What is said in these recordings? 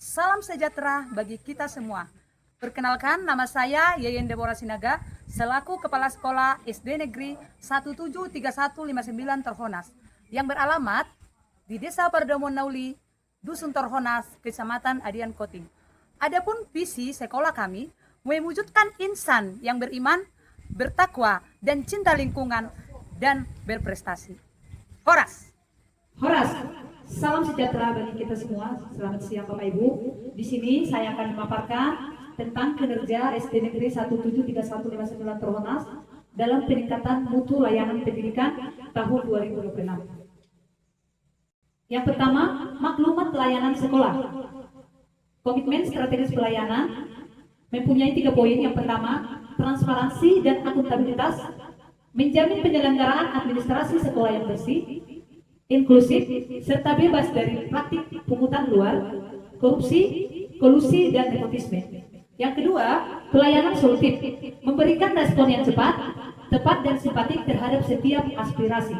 Salam sejahtera bagi kita semua. Perkenalkan, nama saya Yeyen Deborah Sinaga, selaku Kepala Sekolah SD Negeri 173159 Torhonas, yang beralamat di Desa Pardomon Nauli, Dusun Torhonas, Kecamatan Adian Koting. Adapun visi sekolah kami, mewujudkan insan yang beriman, bertakwa, dan cinta lingkungan, dan berprestasi. Horas! Horas, salam sejahtera bagi kita semua. Selamat siang Bapak Ibu. Di sini saya akan memaparkan tentang kinerja SD Negeri 173159 Torhonas dalam peningkatan mutu layanan pendidikan tahun 2026. Yang pertama, maklumat layanan sekolah. Komitmen strategis pelayanan mempunyai 3 poin. Yang pertama, transparansi dan akuntabilitas, menjamin penyelenggaraan administrasi sekolah yang bersih, inklusif, serta bebas dari praktik pungutan luar, korupsi, kolusi, dan nepotisme. Yang kedua, pelayanan solutif, memberikan respon yang cepat, tepat, dan simpatik terhadap setiap aspirasi.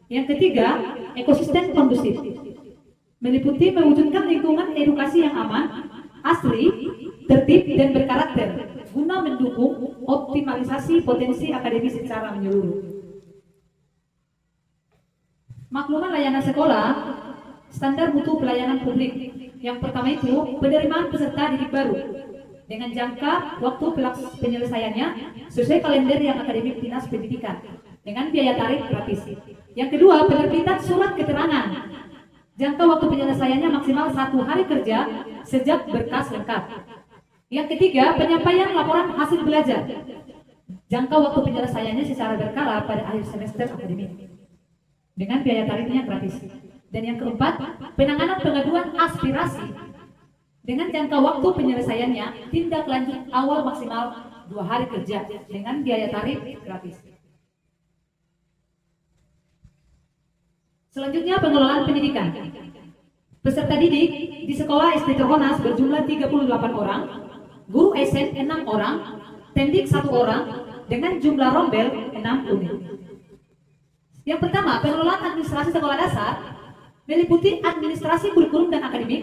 Yang ketiga, ekosistem kondusif, meliputi mewujudkan lingkungan edukasi yang aman, asli, tertib, dan berkarakter, guna mendukung optimalisasi potensi akademis secara menyeluruh. Maklumat layanan sekolah, standar mutu pelayanan publik. Yang pertama itu, penerimaan peserta didik baru dengan jangka waktu penyelesaiannya sesuai kalender yang akademik Dinas Pendidikan dengan biaya tarif gratis. Yang kedua, penerbitan surat keterangan. Jangka waktu penyelesaiannya maksimal 1 hari kerja sejak berkas lengkap. Yang ketiga, penyampaian laporan hasil belajar. Jangka waktu penyelesaiannya secara berkala pada akhir semester akademik dengan biaya tarifnya gratis. Dan yang keempat, penanganan pengaduan aspirasi dengan jangka waktu penyelesaiannya tindak lanjut awal maksimal 2 hari kerja dengan biaya tarif gratis. Selanjutnya, pengelolaan pendidikan. Peserta didik di sekolah SD Torhonas berjumlah 38 orang, guru SN 6 orang, tendik 1 orang, dengan jumlah rombel 6 unit. Yang pertama, pengelolaan administrasi sekolah dasar meliputi administrasi kurikulum dan akademik,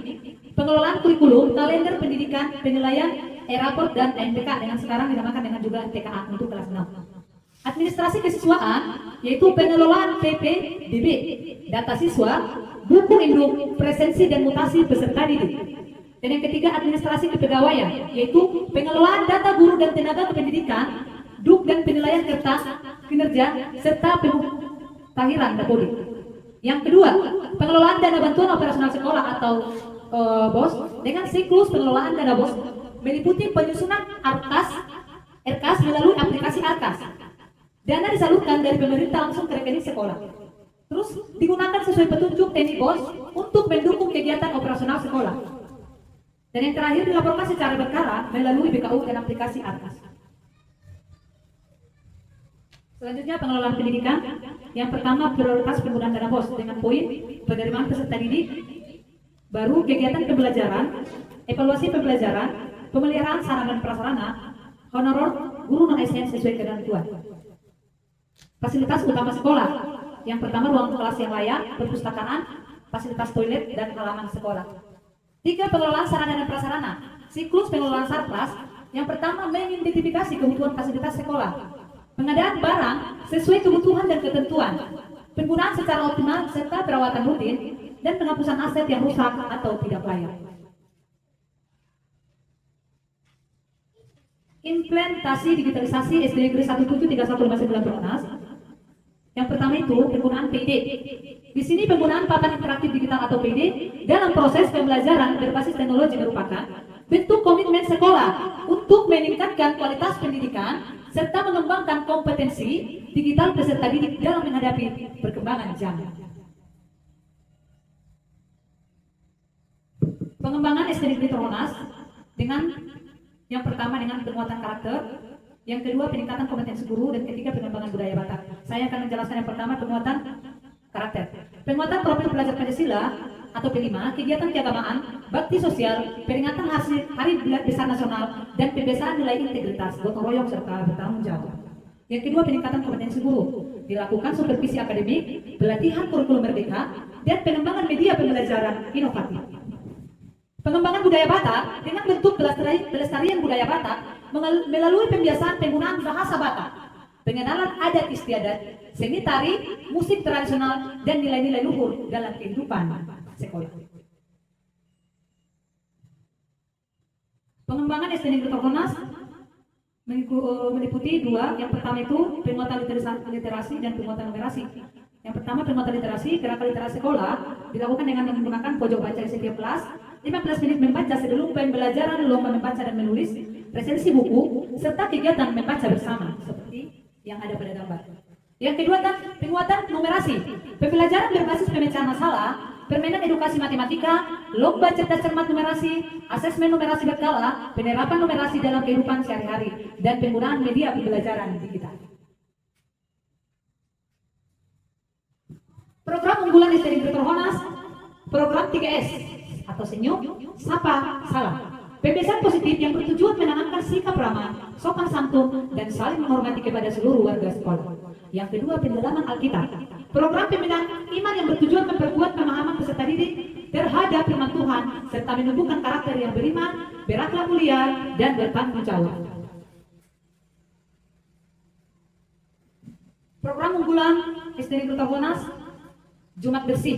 pengelolaan kurikulum, kalender pendidikan, penilaian, e-raport, dan MPK dengan sekarang dinamakan dengan juga TKA untuk kelas 6. Administrasi kesiswaan yaitu pengelolaan PPDB, data siswa, buku induk, presensi dan mutasi peserta didik. Dan yang ketiga, administrasi kepegawaian yaitu pengelolaan data guru dan tenaga kependidikan, duk dan penilaian kertas kinerja serta tahiran Dapodi. Yang kedua, pengelolaan dana bantuan operasional sekolah atau BOS dengan siklus pengelolaan dana BOS meliputi penyusunan RKAS melalui aplikasi RKAS. Dana disalurkan dari pemerintah langsung ke rekening sekolah. Terus digunakan sesuai petunjuk teknik BOS untuk mendukung kegiatan operasional sekolah. Dan yang terakhir, dilaporkan secara berkala melalui BKU dan aplikasi RKAS. Selanjutnya, pengelolaan pendidikan. Yang pertama, prioritas penggunaan dana BOS dengan poin penerimaan peserta didik baru, kegiatan pembelajaran, evaluasi pembelajaran, pemeliharaan sarana dan prasarana, honorer guru non-ASN sesuai ketentuan. Fasilitas utama sekolah. Yang pertama, ruang kelas yang layak, perpustakaan, fasilitas toilet, dan halaman sekolah. 3. Pengelolaan sarana dan prasarana. Siklus pengelolaan sarpras. Yang pertama, mengidentifikasi kebutuhan fasilitas sekolah, pengadaan barang sesuai kebutuhan dan ketentuan, penggunaan secara optimal serta perawatan rutin, dan penghapusan aset yang rusak atau tidak layak. Implementasi digitalisasi SD Negeri 173159 Torhonas. Yang pertama itu penggunaan PID. Di sini penggunaan papan interaktif digital atau PID dalam proses pembelajaran berbasis teknologi merupakan bentuk komitmen sekolah untuk meningkatkan kualitas pendidikan serta mengembangkan kompetensi digital peserta didik dalam menghadapi perkembangan zaman. Pengembangan SD Negeri Torhonas dengan yang pertama dengan penguatan karakter, yang kedua peningkatan kompetensi guru, dan ketiga pengembangan budaya Batak. Saya akan menjelaskan yang pertama, penguatan karakter. Penguatan profil pelajar Pancasila atau P5, kegiatan keagamaan, bakti sosial, peringatan Hari Besar Nasional, dan pembiasaan nilai integritas, gotong royong serta bertanggung jawab. Yang kedua, peningkatan kompetensi guru, dilakukan supervisi akademik, pelatihan kurikulum merdeka, dan pengembangan media pembelajaran inovatif. Pengembangan budaya Batak dengan bentuk pelestarian budaya Batak melalui pembiasaan penggunaan bahasa Batak, pengenalan adat istiadat, seni tari, musik tradisional, dan nilai-nilai luhur dalam kehidupan sekolah. Pengembangan SD Negeri Torhonas meliputi dua. Yang pertama itu penguatan literasi dan penguatan numerasi. Yang pertama penguatan literasi, gerakan literasi sekolah dilakukan dengan menggunakan pojok baca di setiap kelas, 15 menit membaca sebelum pembelajaran, lomba membaca dan menulis, resensi buku, serta kegiatan membaca bersama seperti yang ada pada gambar. Yang kedua, penguatan numerasi, pembelajaran berbasis pemecahan masalah, permainan edukasi matematika, lomba cerdas cermat numerasi, asesmen numerasi berkala, penerapan numerasi dalam kehidupan sehari-hari, dan penggunaan media pembelajaran digital. Program unggulan SD Negeri Torhonas, program 3S atau senyum, sapa, salam. Pembiasaan positif yang bertujuan menanamkan sikap ramah, sopan santun, dan saling menghormati kepada seluruh warga sekolah. Yang kedua, pendalaman Alkitab. Program pembinaan iman yang bertujuan memperkuat pemahaman peserta didik terhadap firman Tuhan, serta menumbuhkan karakter yang beriman, berakhlak mulia, dan bertanggung jawab. Program unggulan SD Negeri Torhonas, Jumat Bersih.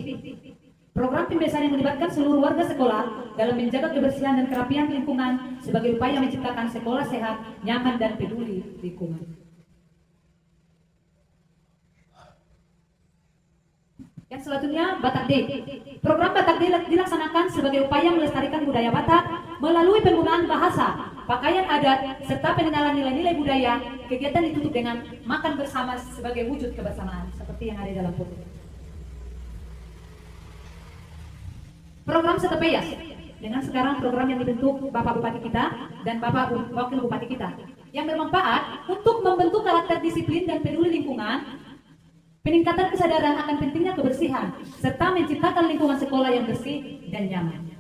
Program pembiasaan yang melibatkan seluruh warga sekolah dalam menjaga kebersihan dan kerapian lingkungan sebagai upaya menciptakan sekolah sehat, nyaman, dan peduli lingkungan. Yang selanjutnya, Batak Day. Program Batak Day dilaksanakan sebagai upaya melestarikan budaya Batak melalui penggunaan bahasa, pakaian adat, serta pengenalan nilai-nilai budaya. Kegiatan ditutup dengan makan bersama sebagai wujud kebersamaan, seperti yang ada di dalam foto. Program Setepeyas, dengan sekarang program yang dibentuk Bapak Bupati kita dan Bapak Wakil Bupati kita, yang bermanfaat untuk membentuk karakter disiplin dan peduli lingkungan, peningkatan kesadaran akan pentingnya kebersihan, serta menciptakan lingkungan sekolah yang bersih dan nyaman.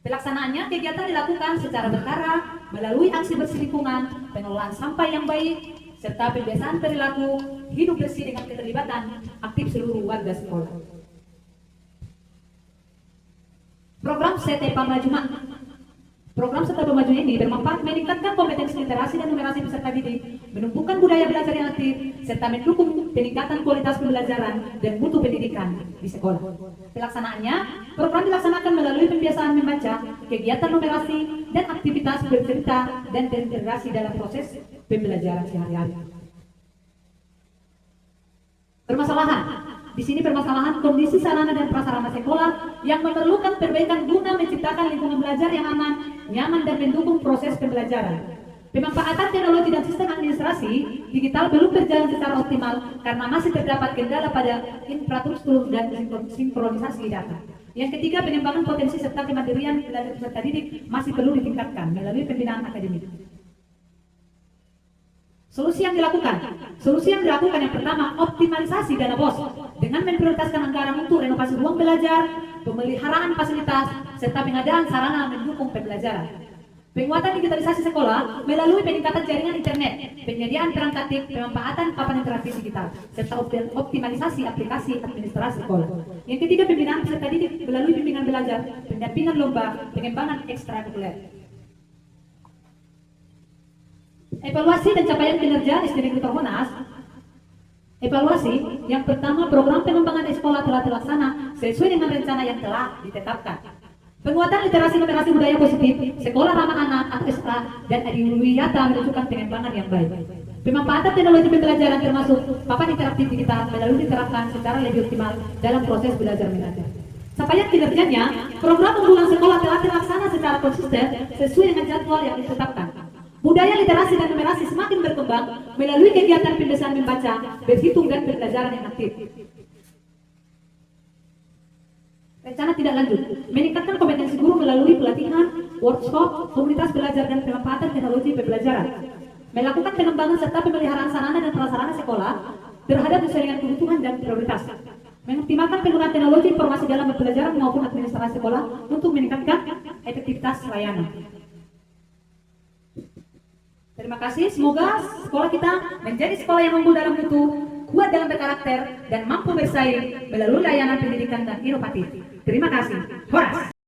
Pelaksanaannya, kegiatan dilakukan secara berkala melalui aksi bersih lingkungan, pengelolaan sampah yang baik, serta pembiasaan perilaku hidup bersih dengan keterlibatan aktif seluruh warga sekolah. Program ST Pamajuma. Program ST Pamajuma ini bermanfaat meningkatkan kompetensi literasi dan numerasi peserta didik, menumbuhkan budaya belajar yang aktif, serta mendukung peningkatan kualitas pembelajaran dan mutu pendidikan di sekolah. Pelaksanaannya, program dilaksanakan melalui pembiasaan membaca, kegiatan numerasi, dan aktivitas bercerita dan terintegrasi dalam proses pembelajaran sehari-hari. Permasalahan. Di sini permasalahan kondisi sarana dan prasarana sekolah yang memerlukan perbaikan guna menciptakan lingkungan belajar yang aman, nyaman, dan mendukung proses pembelajaran. Pemanfaatan teknologi dan sistem administrasi digital belum berjalan secara optimal karena masih terdapat kendala pada infrastruktur dan sinkronisasi data. Yang ketiga, pengembangan potensi serta kemandirian belajar peserta didik masih perlu ditingkatkan melalui pembinaan akademik. Solusi yang dilakukan yang pertama, optimalisasi dana BOS dengan memprioritaskan anggaran untuk renovasi ruang belajar, pemeliharaan fasilitas, serta pengadaan sarana mendukung pembelajaran. Penguatan digitalisasi sekolah melalui peningkatan jaringan internet, penyediaan perangkat TIK, pemanfaatan papan interaktif digital, serta optimalisasi aplikasi administrasi sekolah. Yang ketiga, pembinaan peserta didik melalui bimbingan belajar, pendampingan lomba, pengembangan ekstrakurikuler. Evaluasi dan capaian kinerja SD Negeri Torhonas. Evaluasi, yang pertama, program pengembangan sekolah telah terlaksana sesuai dengan rencana yang telah ditetapkan. Penguatan literasi numerasi budaya positif, sekolah ramah anak, ASA, dan adiwiyata menunjukkan pengembangan yang baik. Pemanfaatan teknologi pembelajaran termasuk papan interaktif digital melalui diterapkan secara lebih optimal dalam proses belajar mengajar. Capaian kinerjanya, program unggulan sekolah telah terlaksana secara konsisten sesuai dengan jadwal yang ditetapkan. Budaya literasi dan numerasi semakin berkembang melalui kegiatan pembiasaan membaca, berhitung, dan pembelajaran yang aktif. Rencana tidak lanjut, meningkatkan kompetensi guru melalui pelatihan, workshop, komunitas belajar, dan pemanfaatan teknologi pembelajaran. Melakukan pengembangan serta pemeliharaan sarana dan prasarana sekolah terhadap sesuai dengan kebutuhan dan prioritas. Mengoptimalkan penggunaan teknologi informasi dalam pembelajaran maupun administrasi sekolah untuk meningkatkan efektivitas layanan. Terima kasih, semoga sekolah kita menjadi sekolah yang unggul dalam mutu, kuat dalam berkarakter, dan mampu bersaing melalui layanan pendidikan dan inovatif. Terima kasih. Horas.